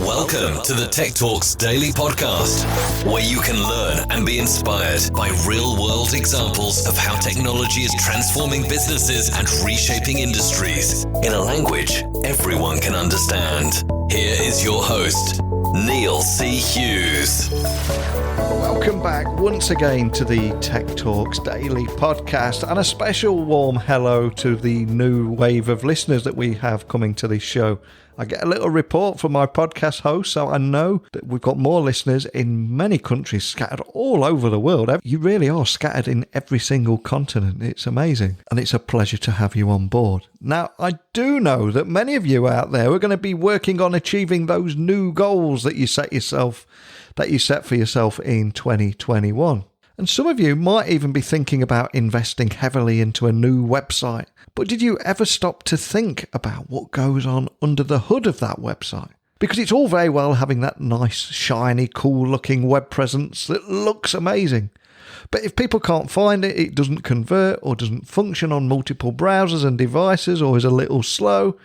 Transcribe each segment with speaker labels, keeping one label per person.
Speaker 1: Welcome to the Tech Talks Daily Podcast, where you can learn and be inspired by real-world examples of how technology is transforming businesses and reshaping industries in a language everyone can understand. Here is your host, Neil C. Hughes.
Speaker 2: Welcome back once again to the Tech Talks Daily Podcast, and a special warm hello to the new wave of listeners that we have coming to this show. I get a little report from my podcast host, so I know that we've got more listeners in many countries scattered all over the world. You really are scattered in every single continent. It's amazing, and it's a pleasure to have you on board. Now, I do know that many of you out there are going to be working on achieving those new goals that you set for yourself in 2021. And some of you might even be thinking about investing heavily into a new website. But did you ever stop to think about what goes on under the hood of that website? Because it's all very well having that nice, shiny, cool-looking web presence that looks amazing. But if people can't find it, it doesn't convert or doesn't function on multiple browsers and devices or is a little slow,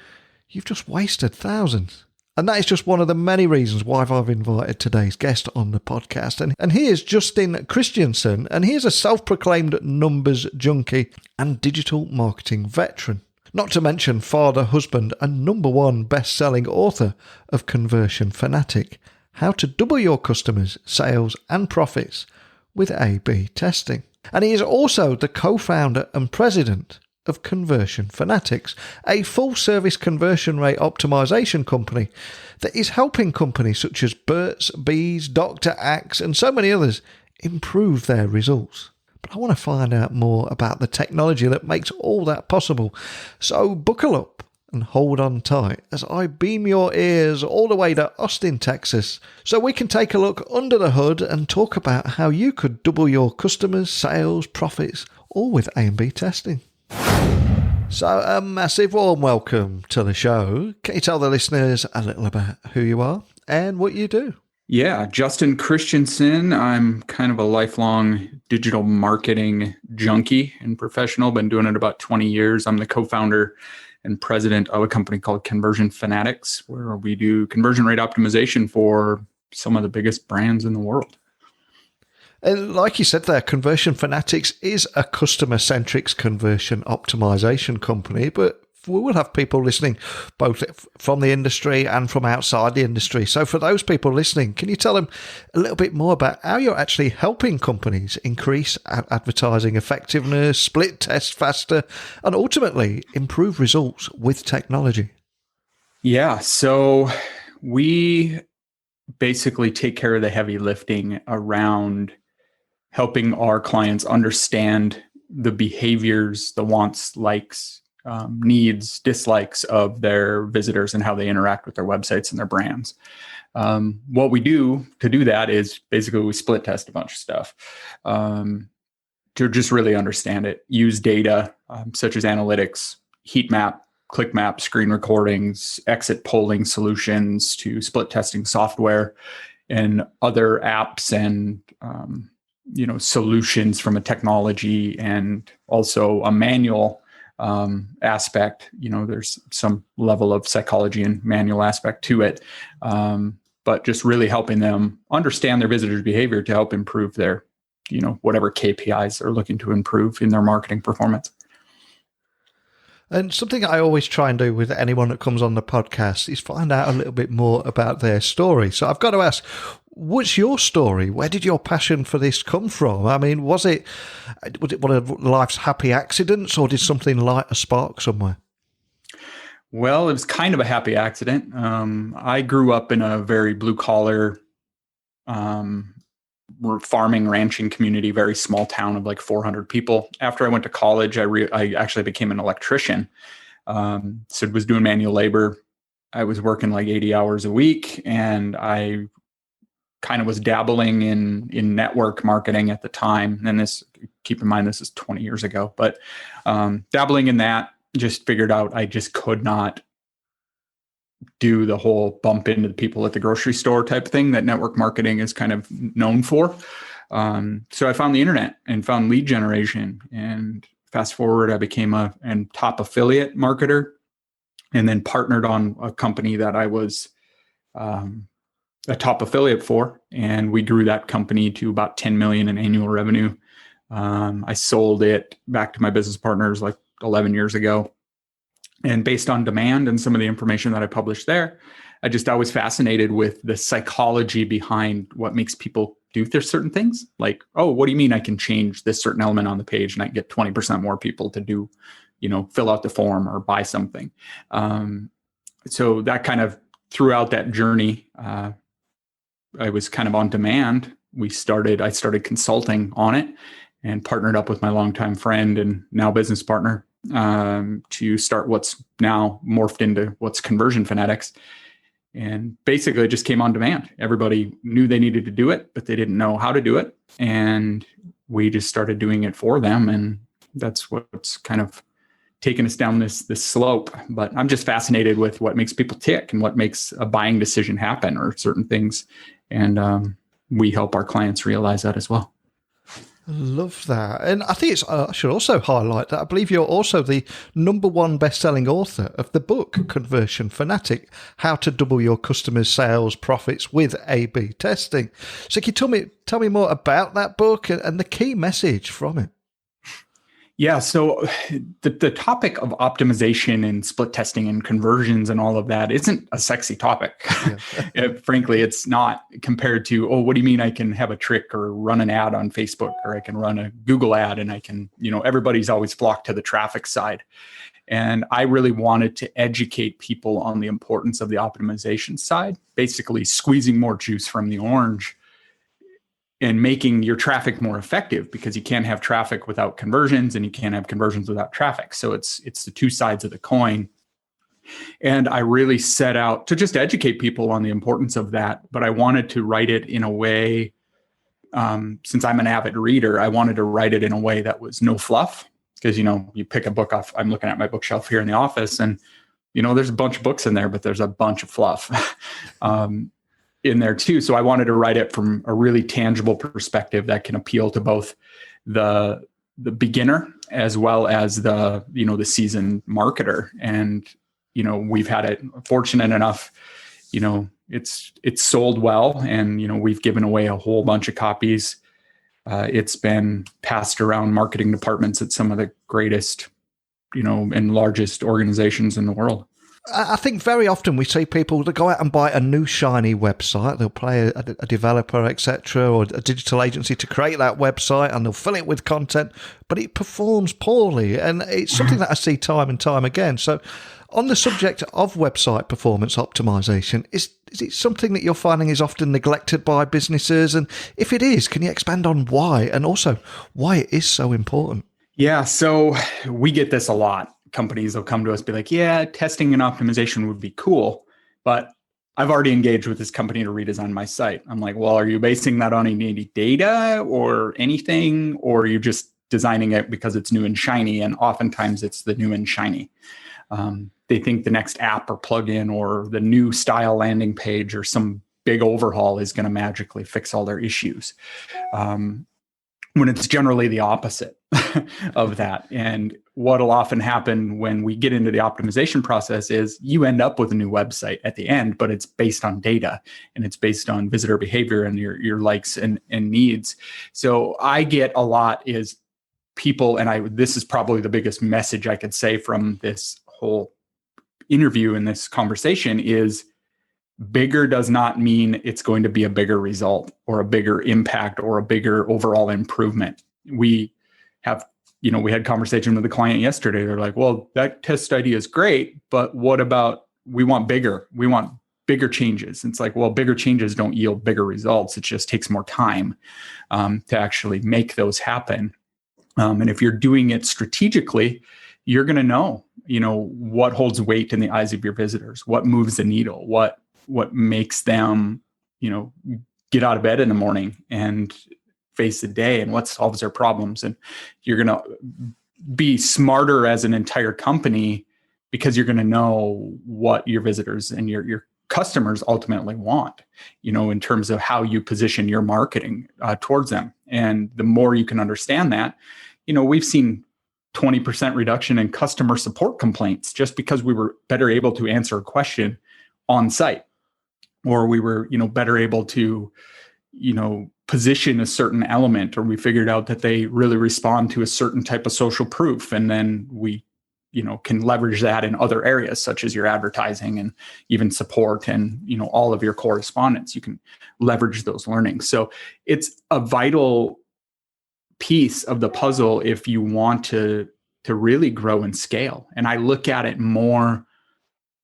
Speaker 2: you've just wasted thousands. And that is just one of the many reasons why I've invited today's guest on the podcast. And he is Justin Christiansen, and he is a self-proclaimed numbers junkie and digital marketing veteran. Not to mention father, husband, and #1 best-selling author of Conversion Fanatic, How to Double Your Customers, Sales and Profits with A/B Testing. And he is also the co-founder and president of Conversion Fanatics, a full-service conversion rate optimization company that is helping companies such as Burt's Bees, Dr. Axe, and so many others improve their results. But I want to find out more about the technology that makes all that possible. So buckle up and hold on tight as I beam your ears all the way to Austin, Texas, so we can take a look under the hood and talk about how you could double your customers, sales, profits, all with A/B testing. So a massive warm welcome to the show. Can you tell the listeners a little about who you are and what you do?
Speaker 3: Yeah, Justin Christiansen. I'm kind of a lifelong digital marketing junkie and professional. Been doing it about 20 years. I'm the co-founder and president of a company called Conversion Fanatics, where we do conversion rate optimization for some of the biggest brands in the world.
Speaker 2: And like you said there, Conversion Fanatics is a customer-centric conversion optimization company, but we will have people listening both from the industry and from outside the industry. So for those people listening, can you tell them a little bit more about how you're actually helping companies increase advertising effectiveness, split test faster, and ultimately improve results with technology?
Speaker 3: Yeah, so we basically take care of the heavy lifting around helping our clients understand the behaviors, the wants, likes, needs, dislikes of their visitors and how they interact with their websites and their brands. What we do to do that is basically we split test a bunch of stuff to just really understand it. Use data such as analytics, heat map, click map, screen recordings, exit polling solutions to split testing software and other apps and solutions from a technology and also a manual aspect. There's some level of psychology and manual aspect to it, but just really helping them understand their visitors' behavior to help improve their, whatever KPIs they're looking to improve in their marketing performance.
Speaker 2: And something I always try and do with anyone that comes on the podcast is find out a little bit more about their story. So I've got to ask, what's your story? Where did your passion for this come from? I mean, was it one of life's happy accidents, or did something light a spark somewhere?
Speaker 3: Well, it was kind of a happy accident. I grew up in a very blue-collar farming, ranching community, very small town of like 400 people. After I went to college, I actually became an electrician. So was doing manual labor. I was working like 80 hours a week, and I kind of was dabbling in network marketing at the time. And this, keep in mind, this is 20 years ago, but dabbling in that, just figured out I just could not do the whole bump into the people at the grocery store type thing that network marketing is kind of known for. So I found the internet and found lead generation, and fast forward, I became a top affiliate marketer, and then partnered on a company that I was a top affiliate for, and we grew that company to about 10 million in annual revenue. I sold it back to my business partners like 11 years ago. And based on demand and some of the information that I published there, I was fascinated with the psychology behind what makes people do certain things. Like, oh, what do you mean I can change this certain element on the page and I get 20% more people to do, fill out the form or buy something. So that kind of throughout that journey, I was kind of on demand. I started consulting on it and partnered up with my longtime friend and now business partner to start what's now morphed into what's Conversion Fanatics. And basically it just came on demand. Everybody knew they needed to do it, but they didn't know how to do it. And we just started doing it for them. And that's what's kind of taken us down this slope. But I'm just fascinated with what makes people tick and what makes a buying decision happen or certain things. And we help our clients realize that as well.
Speaker 2: Love that. And I think I should also highlight that I believe you're also the #1 best-selling author of the book Conversion Fanatic, How to Double Your Customers' Sales Profits with A/B Testing. So can you tell me more about that book and the key message from it?
Speaker 3: Yeah, so the topic of optimization and split testing and conversions and all of that isn't a sexy topic. Yeah. Frankly, it's not, compared to, what do you mean I can have a trick or run an ad on Facebook or I can run a Google ad and I can, everybody's always flocked to the traffic side. And I really wanted to educate people on the importance of the optimization side, basically squeezing more juice from the orange and making your traffic more effective, because you can't have traffic without conversions and you can't have conversions without traffic. So it's the two sides of the coin. And I really set out to just educate people on the importance of that. But I wanted to write it in a way, since I'm an avid reader, I wanted to write it in a way that was no fluff. Because, you pick a book off, I'm looking at my bookshelf here in the office and, there's a bunch of books in there, but there's a bunch of fluff. In there too. So I wanted to write it from a really tangible perspective that can appeal to both the beginner as well as the seasoned marketer. And, we've had it fortunate enough, it's sold well, and, we've given away a whole bunch of copies. It's been passed around marketing departments at some of the greatest, and largest organizations in the world.
Speaker 2: I think very often we see people that go out and buy a new shiny website. They'll pay a developer, etc., or a digital agency to create that website, and they'll fill it with content, but it performs poorly. And it's something that I see time and time again. So on the subject of website performance optimization, is it something that you're finding is often neglected by businesses? And if it is, can you expand on why, and also why it is so important?
Speaker 3: Yeah, so we get this a lot. Companies will come to us, be like, yeah, testing and optimization would be cool, but I've already engaged with this company to redesign my site. I'm like, well, are you basing that on any data or anything, or are you just designing it because it's new and shiny? And oftentimes it's the new and shiny. They think the next app or plugin or the new style landing page or some big overhaul is going to magically fix all their issues. When it's generally the opposite of that. And what'll often happen when we get into the optimization process is you end up with a new website at the end, but it's based on data and it's based on visitor behavior and your likes and needs. So I get a lot is people, and this is probably the biggest message I could say from this whole interview and this conversation is, bigger does not mean it's going to be a bigger result or a bigger impact or a bigger overall improvement. We had conversation with a client yesterday. They're like, well, that test idea is great, but what about, we want bigger changes. It's like, well, bigger changes don't yield bigger results. It just takes more time to actually make those happen. And if you're doing it strategically, you're going to know, what holds weight in the eyes of your visitors, what moves the needle, what makes them, get out of bed in the morning and face the day, and what solves their problems. And you're going to be smarter as an entire company because you're going to know what your visitors and your customers ultimately want, in terms of how you position your marketing towards them. And the more you can understand that, we've seen 20% reduction in customer support complaints just because we were better able to answer a question on site. or we were, better able to, position a certain element, or we figured out that they really respond to a certain type of social proof. And then we, can leverage that in other areas, such as your advertising and even support and, all of your correspondence. You can leverage those learnings. So it's a vital piece of the puzzle if you want to really grow and scale. And I look at it more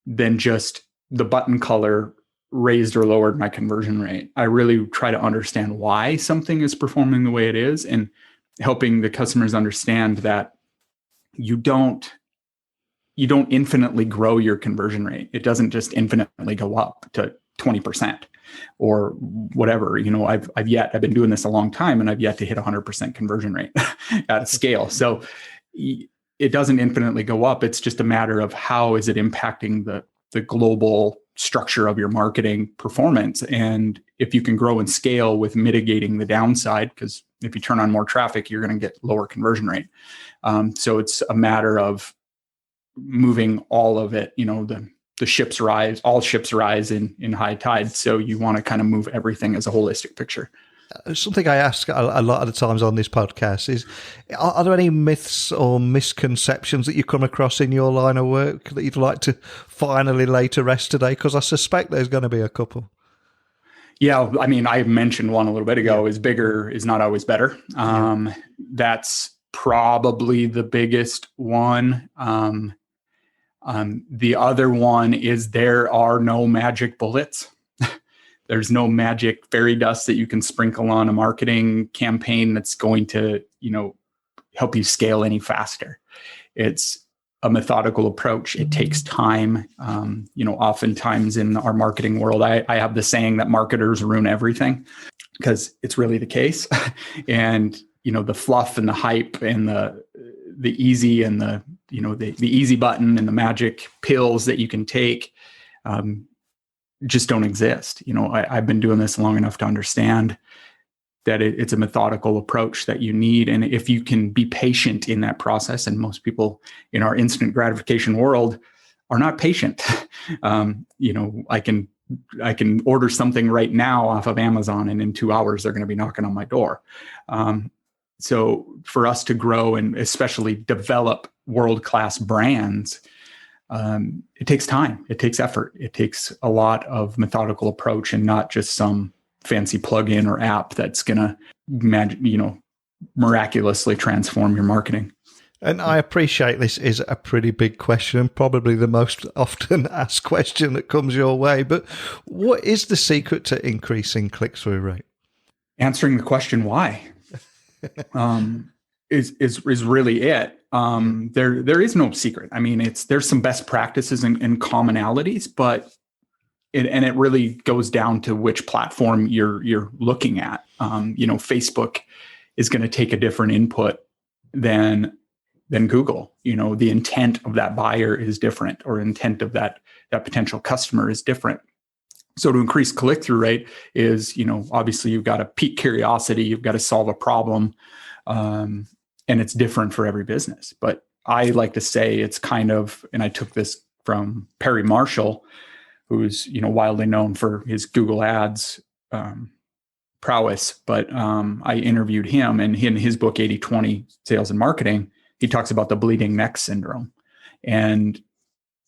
Speaker 3: than just the button color raised or lowered my conversion rate. I really try to understand why something is performing the way it is, and helping the customers understand that you don't infinitely grow your conversion rate. It doesn't just infinitely go up to 20% or whatever. I've been doing this a long time, and I've yet to hit 100% conversion rate at a scale. So it doesn't infinitely go up. It's just a matter of how is it impacting the global structure of your marketing performance. And if you can grow and scale with mitigating the downside, because if you turn on more traffic, you're going to get lower conversion rate. So it's a matter of moving all of it. The ships rise, all ships rise in high tide. So you want to kind of move everything as a holistic picture.
Speaker 2: Something I ask a lot of the times on this podcast is, are there any myths or misconceptions that you come across in your line of work that you'd like to finally lay to rest today? Because I suspect there's going to be a couple.
Speaker 3: Yeah, I mean, I mentioned one a little bit ago, is bigger is not always better. That's probably the biggest one. The other one is there are no magic bullets. There's no magic fairy dust that you can sprinkle on a marketing campaign that's going to, help you scale any faster. It's a methodical approach. It takes time. Oftentimes in our marketing world, I have the saying that marketers ruin everything, because it's really the case. And, the fluff and the hype and the easy and the easy button and the magic pills that you can take, just don't exist. I've been doing this long enough to understand that it's a methodical approach that you need. And if you can be patient in that process, and most people in our instant gratification world are not patient. I can order something right now off of Amazon, and in 2 hours, they're going to be knocking on my door. So for us to grow and especially develop world-class brands, it takes time, it takes effort, it takes a lot of methodical approach, and not just some fancy plugin or app that's going to, miraculously transform your marketing.
Speaker 2: And I appreciate this is a pretty big question, probably the most often asked question that comes your way. But what is the secret to increasing click-through rate?
Speaker 3: Answering the question why is really it. There is no secret. I mean, there's some best practices and commonalities, but it really goes down to which platform you're looking at. Facebook is going to take a different input than Google. The intent of that buyer is different, or intent of that potential customer is different. So to increase click-through rate is, obviously you've got to pique curiosity, you've got to solve a problem, and it's different for every business. But I like to say it's kind of, and I took this from Perry Marshall, who's, widely known for his Google Ads prowess. But I interviewed him, and in his book, 80/20 Sales and Marketing, he talks about the bleeding neck syndrome. And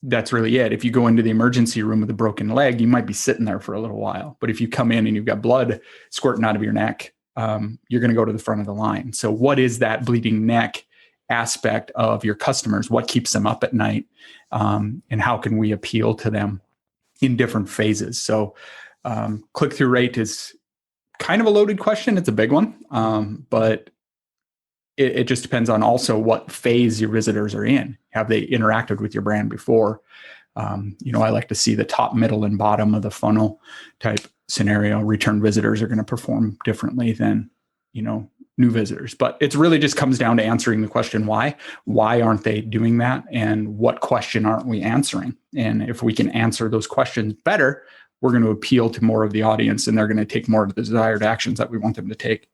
Speaker 3: that's really it. If you go into the emergency room with a broken leg, you might be sitting there for a little while. But if you come in and you've got blood squirting out of your neck, you're going to go to the front of the line. So what is that bleeding neck aspect of your customers? What keeps them up at night? And how can we appeal to them in different phases? So click-through rate is kind of a loaded question. It's a big one, but it just depends on also what phase your visitors are in. Have they interacted with your brand before? I like to see the top, middle, and bottom of the funnel type scenario. Return visitors are going to perform differently than, new visitors. But it really just comes down to answering the question, why? Why aren't they doing that? And what question aren't we answering? And if we can answer those questions better, we're going to appeal to more of the audience, and they're going to take more of the desired actions that we want them to take.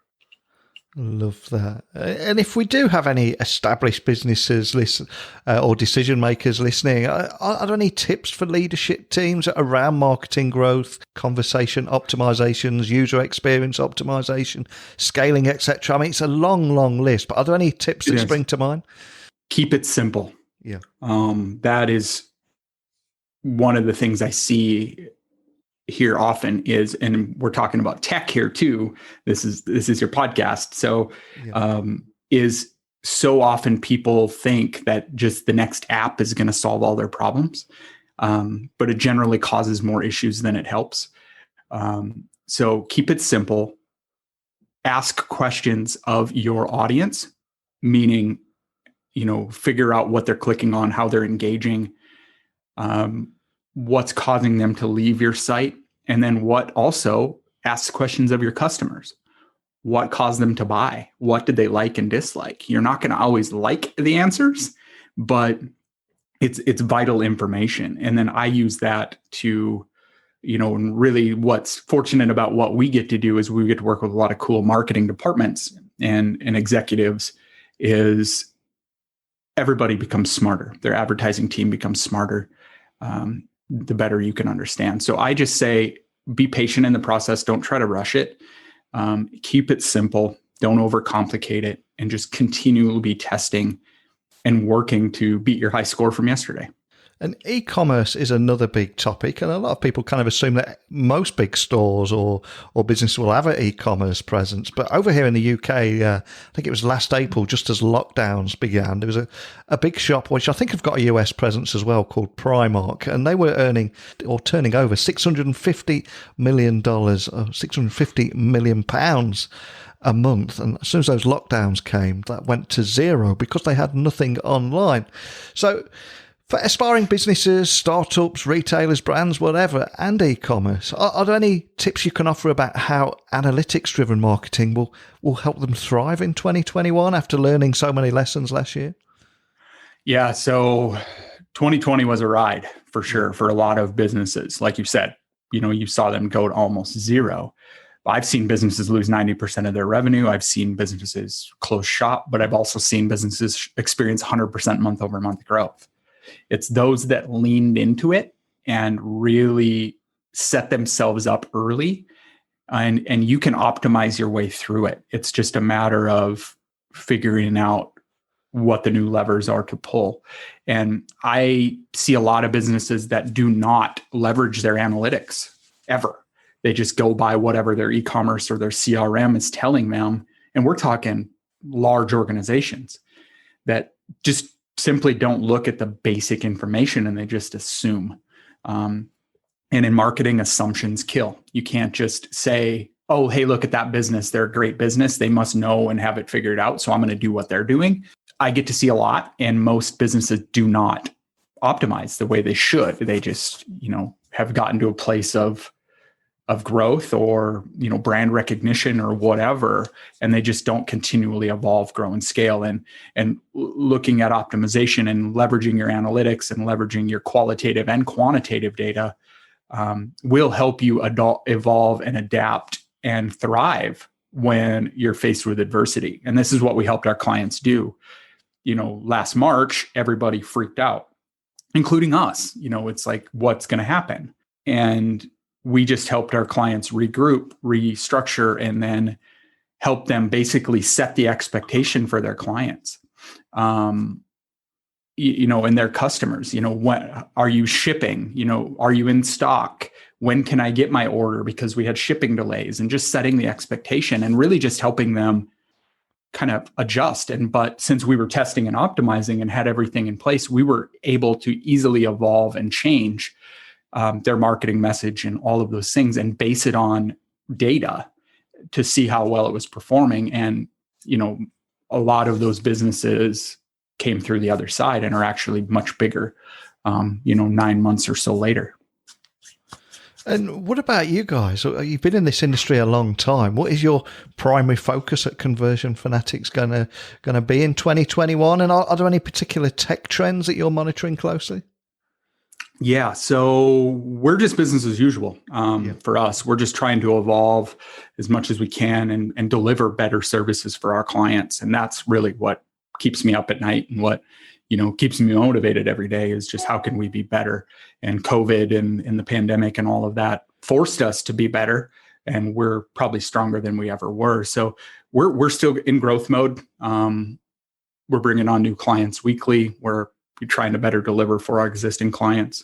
Speaker 2: Love that. And if we do have any established businesses listen, or decision makers listening, are there any tips for leadership teams around marketing growth, conversation optimizations, user experience optimization, scaling, etc.? I mean, it's a long, long list, but are there any tips that spring to mind?
Speaker 3: Keep it simple.
Speaker 2: Yeah.
Speaker 3: That is one of the things I see here often is, and we're talking about tech here too. This is your podcast. So, is so often people think that just the next app is going to solve all their problems. But it generally causes more issues than it helps. So keep it simple. Ask questions of your audience, meaning, figure out what they're clicking on, how they're engaging, what's causing them to leave your site. And then ask questions of your customers. What caused them to buy? What did they like and dislike? You're not going to always like the answers, but it's vital information. And then I use that to, and really what's fortunate about what we get to do is we get to work with a lot of cool marketing departments and executives is everybody becomes smarter. Their advertising team becomes smarter. The better you can understand. So I just say, be patient in the process. Don't try to rush it. Keep it simple. Don't overcomplicate it, and just continually be testing and working to beat your high score from yesterday.
Speaker 2: And e-commerce is another big topic, and a lot of people kind of assume that most big stores or businesses will have an e-commerce presence. But over here in the UK, I think it was last April, just as lockdowns began, there was a big shop, which I think have got a US presence as well, called Primark, and they were turning over $650 million, £650 million a month. And as soon as those lockdowns came, that went to zero because they had nothing online. So for aspiring businesses, startups, retailers, brands, whatever, and e-commerce, are there any tips you can offer about how analytics-driven marketing will help them thrive in 2021 after learning so many lessons last year?
Speaker 3: Yeah, so 2020 was a ride for sure for a lot of businesses. Like you said, you saw them go to almost zero. I've seen businesses lose 90% of their revenue. I've seen businesses close shop, but I've also seen businesses experience 100% month-over-month growth. It's those that leaned into it and really set themselves up early, and you can optimize your way through it. It's just a matter of figuring out what the new levers are to pull. And I see a lot of businesses that do not leverage their analytics ever. They just go by whatever their e-commerce or their CRM is telling them. And we're talking large organizations that just simply don't look at the basic information and they just assume. And in marketing, assumptions kill. You can't just say, oh, hey, look at that business. They're a great business. They must know and have it figured out. So I'm going to do what they're doing. I get to see a lot, and most businesses do not optimize the way they should. They just, have gotten to a place of growth or, brand recognition or whatever, and they just don't continually evolve, grow, and scale. And looking at optimization and leveraging your analytics and leveraging your qualitative and quantitative data will help you evolve and adapt and thrive when you're faced with adversity. And this is what we helped our clients do. Last March, everybody freaked out, including us. It's like, what's going to happen? And we just helped our clients regroup, restructure, and then help them basically set the expectation for their clients, and their customers. When are you shipping? Are you in stock? When can I get my order? Because we had shipping delays, and just setting the expectation and really just helping them kind of adjust. But since we were testing and optimizing and had everything in place, we were able to easily evolve and change their marketing message and all of those things, and base it on data to see how well it was performing. And, a lot of those businesses came through the other side and are actually much bigger, 9 months or so later.
Speaker 2: And what about you guys? You've been in this industry a long time. What is your primary focus at Conversion Fanatics going to be in 2021? And are there any particular tech trends that you're monitoring closely?
Speaker 3: Yeah, so we're just business as usual. For us, we're just trying to evolve as much as we can and deliver better services for our clients. And that's really what keeps me up at night, and what, keeps me motivated every day, is just how can we be better? And COVID and the pandemic and all of that forced us to be better. And we're probably stronger than we ever were. So we're still in growth mode. We're bringing on new clients weekly. We're trying to better deliver for our existing clients.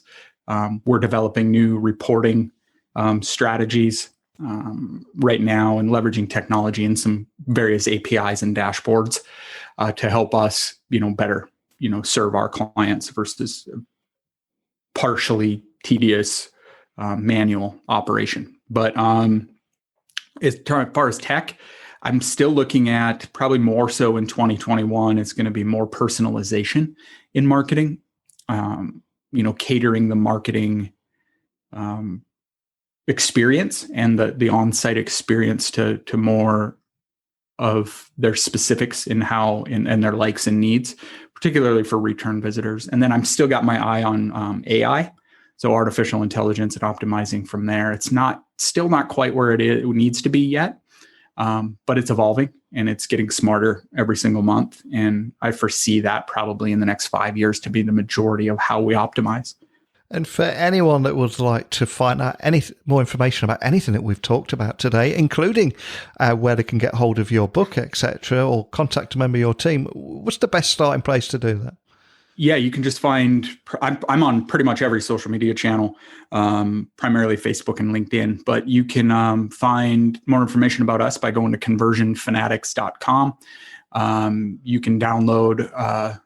Speaker 3: We're developing new reporting strategies right now, and leveraging technology and some various APIs and dashboards to help us, better, serve our clients versus partially tedious manual operation. But as far as tech, I'm still looking at, probably more so in 2021, it's going to be more personalization in marketing, catering the marketing experience and the on-site experience to more of their specifics in how and their likes and needs, particularly for return visitors. And then I'm still got my eye on AI, so artificial intelligence, and optimizing from there. It's still not quite where it needs to be yet. But it's evolving and it's getting smarter every single month. And I foresee that probably in the next 5 years to be the majority of how we optimize.
Speaker 2: And for anyone that would like to find out any more information about anything that we've talked about today, including where they can get hold of your book, etc., or contact a member of your team, what's the best starting place to do that?
Speaker 3: Yeah, you can just find, I'm on pretty much every social media channel, primarily Facebook and LinkedIn, but you can find more information about us by going to conversionfanatics.com. You can download a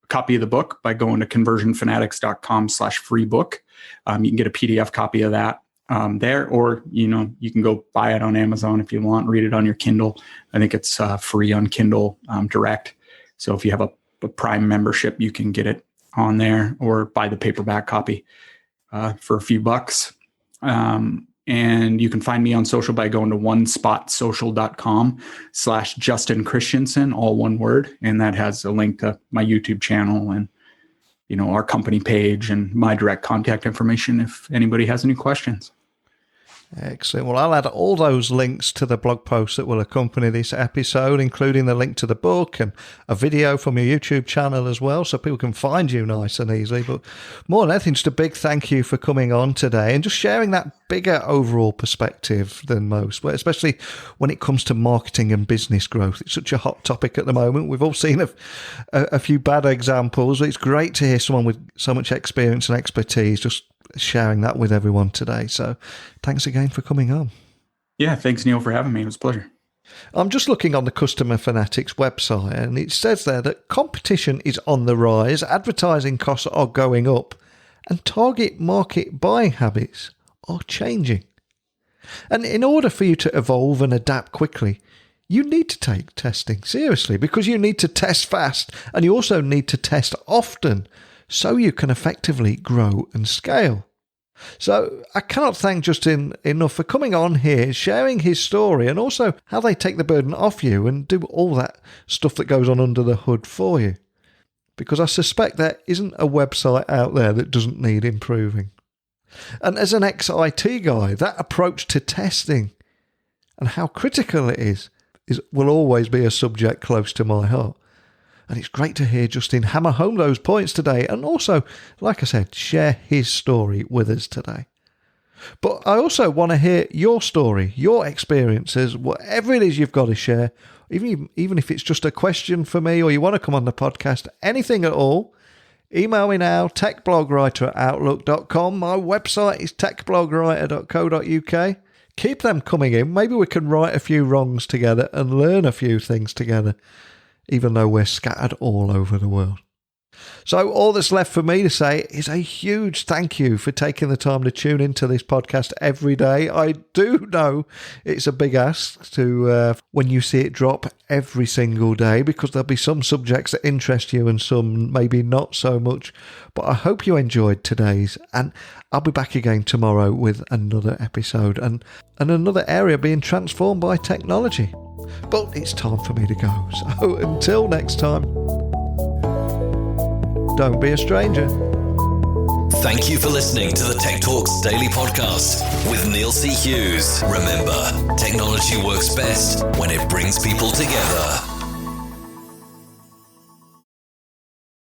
Speaker 3: copy of the book by going to conversionfanatics.com/free book. You can get a PDF copy of that there, or, you can go buy it on Amazon if you want, read it on your Kindle. I think it's free on Kindle Direct. So if you have a Prime membership, you can get it on there, or buy the paperback copy for a few bucks. And you can find me on social by going to onespotsocial.com/Justin Christensen, all one word. And that has a link to my YouTube channel and, our company page and my direct contact information if anybody has any questions.
Speaker 2: Excellent. Well, I'll add all those links to the blog posts that will accompany this episode, including the link to the book and a video from your YouTube channel as well, so people can find you nice and easily. But more than anything, just a big thank you for coming on today and just sharing that bigger overall perspective than most, but especially when it comes to marketing and business growth. It's such a hot topic at the moment. We've all seen a few bad examples, but it's great to hear someone with so much experience and expertise just sharing that with everyone today. So thanks again for coming on.
Speaker 3: Yeah, thanks, Neil, for having me. It was a pleasure.
Speaker 2: I'm just looking on the Customer Fanatics website, and it says there that competition is on the rise, advertising costs are going up, and target market buying habits are changing. And in order for you to evolve and adapt quickly, you need to take testing seriously, because you need to test fast, and you also need to test often, so you can effectively grow and scale. So I cannot thank Justin enough for coming on here, sharing his story, and also how they take the burden off you and do all that stuff that goes on under the hood for you. Because I suspect there isn't a website out there that doesn't need improving. And as an ex-IT guy, that approach to testing and how critical it is will always be a subject close to my heart. And it's great to hear Justin hammer home those points today, and also, like I said, share his story with us today. But I also want to hear your story, your experiences, whatever it is you've got to share, even if it's just a question for me or you want to come on the podcast, anything at all. Email me now, techblogwriter@outlook.com. My website is techblogwriter.co.uk. Keep them coming in. Maybe we can right a few wrongs together and learn a few things together, even though we're scattered all over the world. So all that's left for me to say is a huge thank you for taking the time to tune into this podcast every day. I do know it's a big ask to when you see it drop every single day, because there'll be some subjects that interest you and some maybe not so much. But I hope you enjoyed today's, and I'll be back again tomorrow with another episode and another area being transformed by technology. But it's time for me to go. So until next time, don't be a stranger.
Speaker 1: Thank you for listening to the Tech Talks Daily Podcast with Neil C. Hughes. Remember, technology works best when it brings people together.